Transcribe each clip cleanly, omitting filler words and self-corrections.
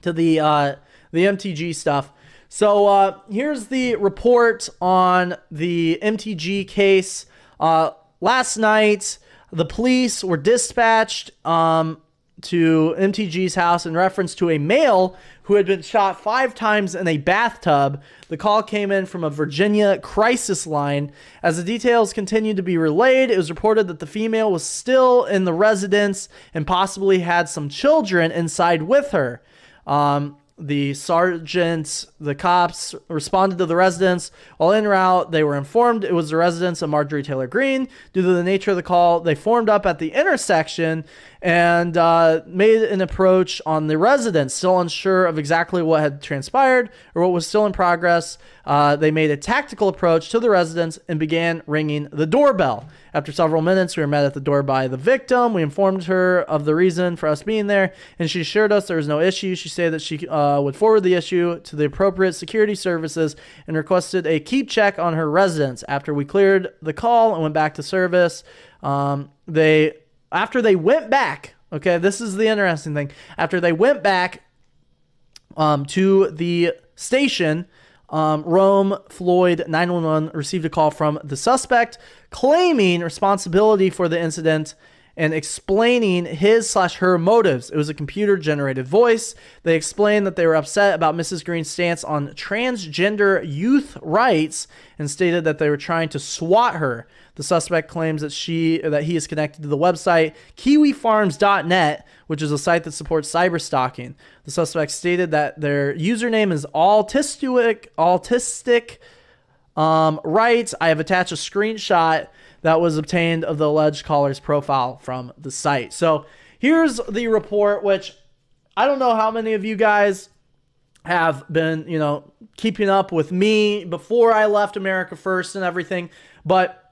to the MTG stuff. So here's the report on the MTG case. Last night, the police were dispatched to MTG's house in reference to a male who had been shot 5 times in a bathtub. The call came in from a Virginia crisis line. As the details continued to be relayed, it was reported that the female was still in the residence and possibly had some children inside with her. The sergeants, the cops responded to the residence. While en route, they were informed it was the residence of Marjorie Taylor Greene. Due to the nature of the call, they formed up at the intersection and made an approach on the residence. Still unsure of exactly what had transpired or what was still in progress, they made a tactical approach to the residence and began ringing the doorbell. After several minutes, we were met at the door by the victim. We informed her of the reason for us being there, and she assured us there was no issue. She said that she would forward the issue to the appropriate security services and requested a keep check on her residence. After we cleared the call and went back to service, after they went back, okay, this is the interesting thing. After they went back to the station, Rome Floyd 911 received a call from the suspect claiming responsibility for the incident and explaining his/her motives. It was a computer-generated voice. They explained that they were upset about Mrs. Green's stance on transgender youth rights and stated that they were trying to swat her. The suspect claims that he is connected to the website kiwifarms.net, which is a site that supports cyber stalking. The suspect stated that their username is autistic rights. I have attached a screenshot that was obtained of the alleged caller's profile from the site. So here's the report, which I don't know how many of you guys have been, keeping up with me before I left America First and everything. But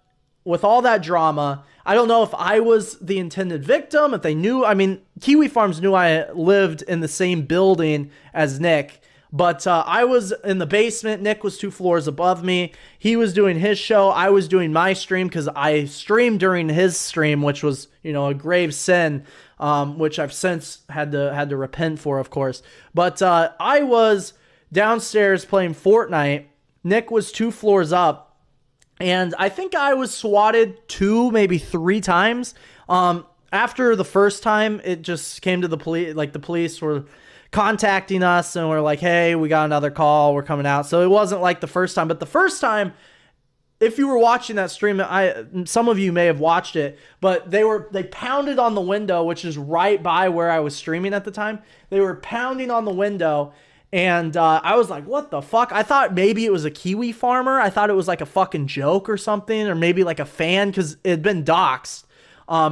with all that drama, I don't know if I was the intended victim, if they knew. I mean, Kiwi Farms knew I lived in the same building as Nick. But I was in the basement. Nick was 2 floors above me. He was doing his show. I was doing my stream because I streamed during his stream, which was, a grave sin, which I've since had to repent for, of course. But I was downstairs playing Fortnite. Nick was 2 floors up, and I think I was swatted 2, maybe 3 times. After the first time, it just came to the police. Like, the police were contacting us and we're like, hey, we got another call, we're coming out. So it wasn't like the first time, but the first time, if you were watching that stream, some of you may have watched it, but they pounded on the window, which is right by where I was streaming at the time. They were pounding on the window, and I was like, what the fuck? I thought maybe it was a Kiwi farmer. I thought it was like a fucking joke or something, or maybe like a fan, because it had been doxxed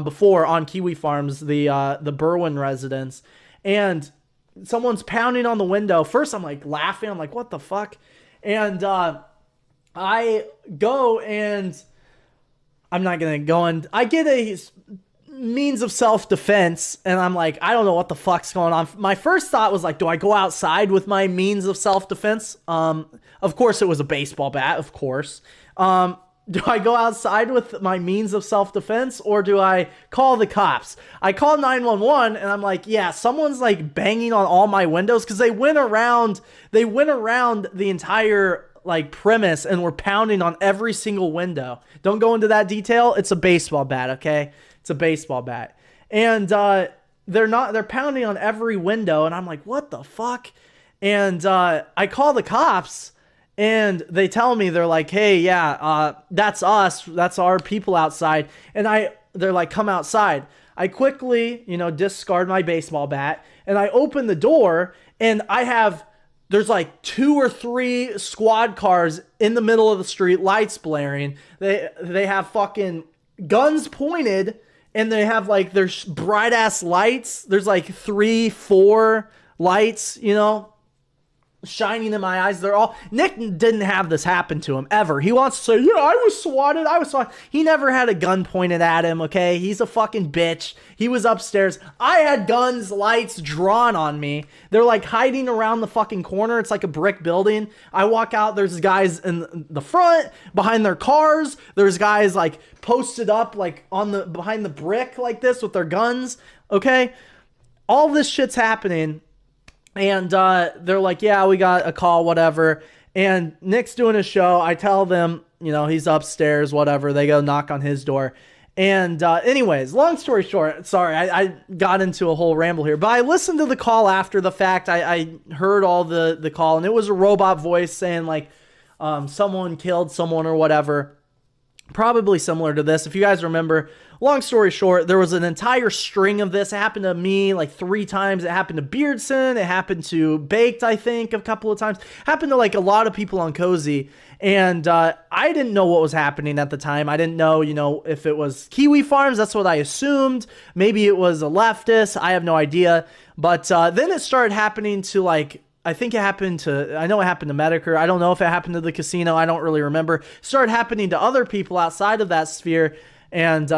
before on Kiwi Farms, the Berwyn residence. And someone's pounding on the window. First, I'm like laughing. I'm like, what the fuck? And I go, and I'm not going to go in. I get a means of self-defense, and I'm like, I don't know what the fuck's going on. My first thought was like, do I go outside with my means of self-defense? Of course, it was a baseball bat, of course. Do I go outside with my means of self-defense, or do I call the cops? I call 911, and I'm like, yeah, someone's like banging on all my windows, because they went around the entire like premise and were pounding on every single window. Don't go into that detail. It's a baseball bat, okay? It's a baseball bat. And they're pounding on every window, and I'm like, what the fuck? And I call the cops. And they tell me, they're like, hey, yeah, that's us. That's our people outside. And they're like, come outside. I quickly, discard my baseball bat, and I open the door, and there's like 2 or 3 squad cars in the middle of the street, lights blaring. They have fucking guns pointed, and they have like, there's bright ass lights. There's like 3, 4 lights, shining in my eyes. Nick didn't have this happen to him ever. He wants to say, yeah, I was swatted. He never had a gun pointed at him, okay? He's a fucking bitch. He was upstairs. I had guns, lights drawn on me. They're like hiding around the fucking corner. It's like a brick building. I walk out, there's guys in the front, behind their cars. There's guys like posted up like behind the brick like this with their guns, okay? All this shit's happening. And they're like, yeah, we got a call, whatever. And Nick's doing a show. I tell them, he's upstairs, whatever. They go knock on his door. And anyways, long story short, sorry, I got into a whole ramble here, but I listened to the call after the fact. I heard all the call, and it was a robot voice saying like someone killed someone or whatever. Probably similar to this. If you guys remember, long story short, there was an entire string of this. It happened to me like 3 times. It happened to Beardson. It happened to Baked, I think, a couple of times. It happened to like a lot of people on Cozy. And I didn't know what was happening at the time. I didn't know, if it was Kiwi Farms. That's what I assumed. Maybe it was a leftist. I have no idea. But then it started happening to like, I know it happened to Medicare. I don't know if it happened to the casino. I don't really remember. It started happening to other people outside of that sphere. And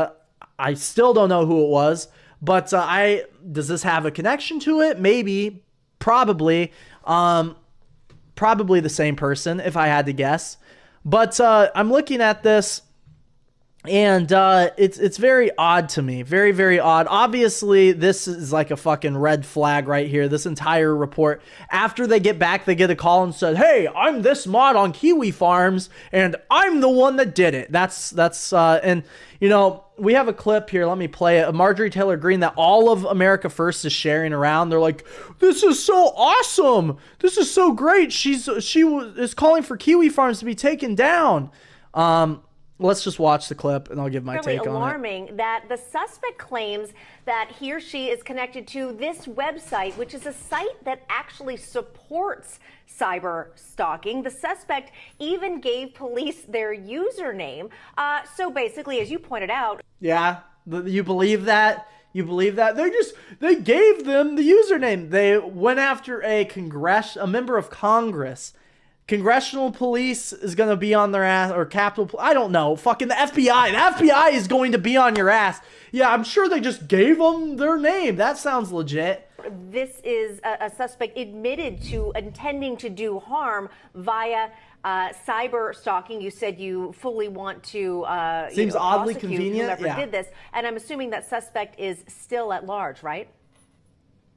I still don't know who it was. But does this have a connection to it? Maybe. Probably. Probably the same person, if I had to guess. But I'm looking at this, and it's very odd to me. Very, very odd. Obviously, this is like a fucking red flag right here, this entire report. After they get back, they get a call and said, hey, I'm this mod on Kiwi Farms, and I'm the one that did it. And, we have a clip here. Let me play it. Marjorie Taylor Greene that all of America First is sharing around. They're like, this is so awesome. This is so great. She is calling for Kiwi Farms to be taken down. Let's just watch the clip, and I'll give my take on it. Really alarming that the suspect claims that he or she is connected to this website, which is a site that actually supports cyber stalking. The suspect even gave police their username. So basically, as you pointed out. Yeah, you believe that? You believe that? They gave them the username. They went after a member of Congress. Congressional police is going to be on their ass, or Capitol. I don't know. Fucking the FBI. The FBI is going to be on your ass. Yeah, I'm sure they just gave them their name. That sounds legit. This is a suspect admitted to intending to do harm via cyber stalking. You said you fully want to seems oddly convenient. Whoever did this, and I'm assuming that suspect is still at large, right?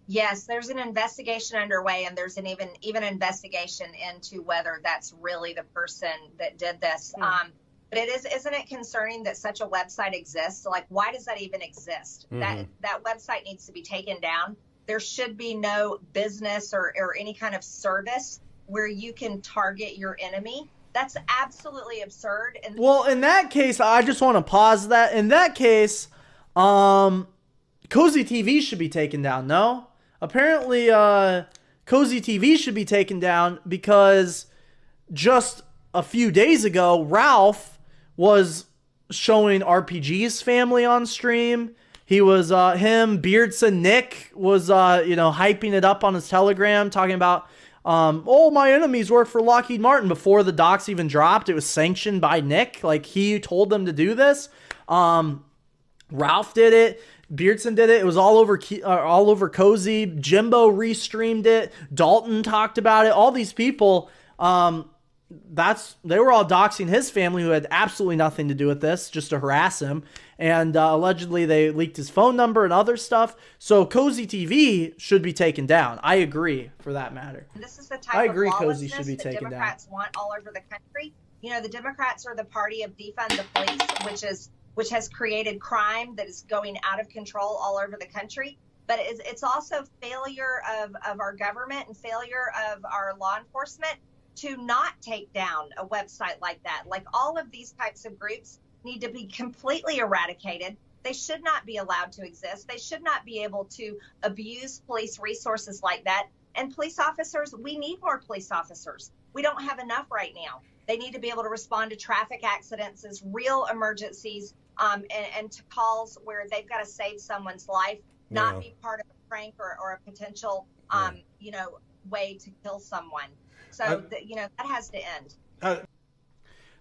Yes, there's an investigation underway, and there's an even investigation into whether that's really the person that did this. But isn't it concerning that such a website exists? Like, why does that even exist? That website needs to be taken down. There should be no business or any kind of service where you can target your enemy. That's absolutely absurd. And well, in that case, I just want to pause that. In that case, Cozy TV should be taken down. No? Apparently, Cozy TV should be taken down because just a few days ago, Ralph was showing RPG's family on stream. He was, Beardson Nick was, hyping it up on his Telegram, talking about, my enemies work for Lockheed Martin. Before the docs even dropped, it was sanctioned by Nick. Like, he told them to do this. Ralph did it. Beardson did it. It was all over Cozy. Jimbo restreamed it. Dalton talked about it. All these people, they were all doxing his family, who had absolutely nothing to do with this, just to harass him. And allegedly they leaked his phone number and other stuff. So Cozy TV should be taken down. I agree, for that matter. This is the type of Cozy should be that taken Democrats down. want all over the country. The Democrats are the party of defund the police, which has created crime that is going out of control all over the country. But it's also failure of our government and failure of our law enforcement to not take down a website like that. Like, all of these types of groups need to be completely eradicated. They should not be allowed to exist. They should not be able to abuse police resources like that. And police officers, we need more police officers. We don't have enough right now. They need to be able to respond to traffic accidents as real emergencies, and to calls where they've got to save someone's life, not be part of a prank or a potential, way to kill someone. So, that has to end.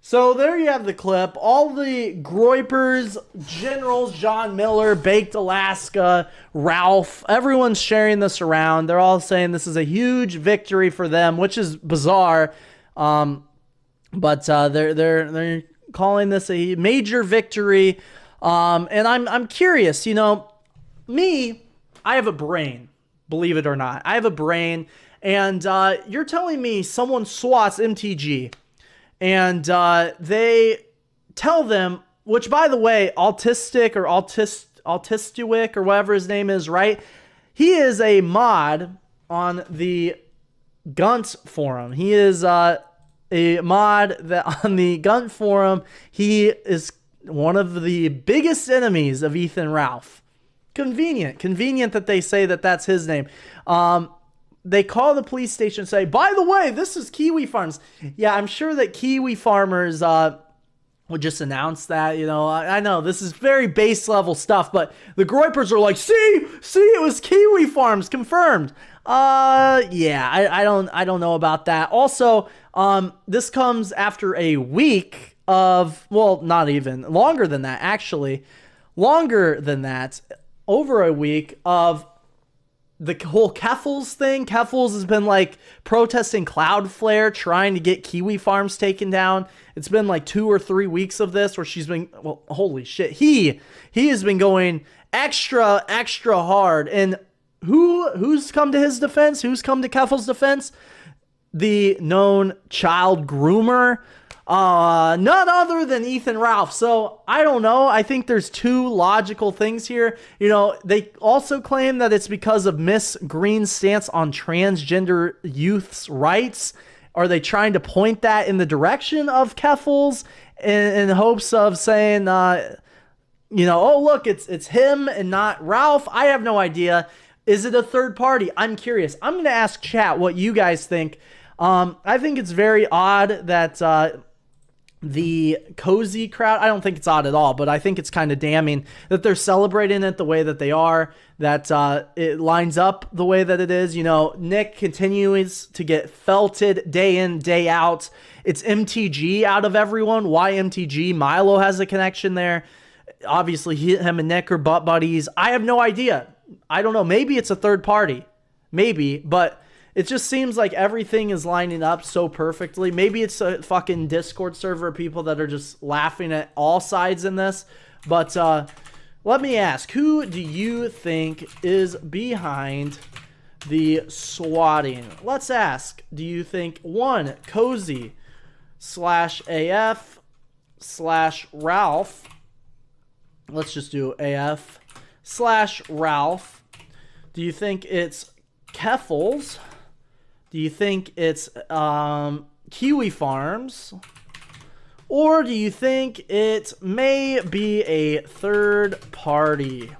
So there you have the clip. All the Groypers, Generals, John Miller, Baked Alaska, Ralph, everyone's sharing this around. They're all saying this is a huge victory for them, which is bizarre. But they're calling this a major victory. And I'm curious, I have a brain. believe it or not. I have a brain, and you're telling me someone swats MTG, and they tell them, which, by the way, Autistic or Autistiwick or whatever his name is, right? He is a mod on the Gunt forum. He is a mod that on the Gunt forum, he is one of the biggest enemies of Ethan Ralph. Convenient that they say that that's his name. They call the police station and say, by the way, this is Kiwi Farms. Yeah, I'm sure that Kiwi Farmers would just announce that, you know. I know this is very base level stuff, but the Groypers are like, see, it was Kiwi Farms, confirmed. Yeah, I don't know about that. Also, this comes after a week of, well, not even longer than that, actually, over a week of the whole Keffels thing. Keffels has been like protesting Cloudflare, trying to get Kiwi Farms taken down. It's been like 2 or 3 weeks of this where she's been, well, holy shit. He has been going extra hard. And who's come to his defense? Who's come to Keffels' defense? The known child groomer, none other than Ethan Ralph. So I don't know. I think there's two logical things here. You know, they also claim that it's because of Miss Green's stance on transgender youth's rights. Are they trying to point that in the direction of Keffels in hopes of saying, you know, oh, look, it's him and not Ralph? I have no idea. Is it a third party? I'm curious. I'm going to ask chat what you guys think. I think it's very odd that the cozy crowd, I don't think it's odd at all, but I think it's kind of damning that they're celebrating it the way that they are, that it lines up the way that it is. You know, Nick continues to get felted day in, day out. It's MTG out of everyone. Why MTG? Milo has a connection there. Obviously, him and Nick are butt buddies. I have no idea. I don't know. Maybe it's a third party. Maybe, but it just seems like everything is lining up so perfectly. Maybe it's a fucking Discord server of people that are just laughing at all sides in this. But let me ask, who do you think is behind the swatting? Let's ask, do you think, one, Cozy /AF/Ralph. Let's just do AF/Ralph. Do you think it's Keffels? Do you think it's Kiwi Farms? Or do you think it may be a third party?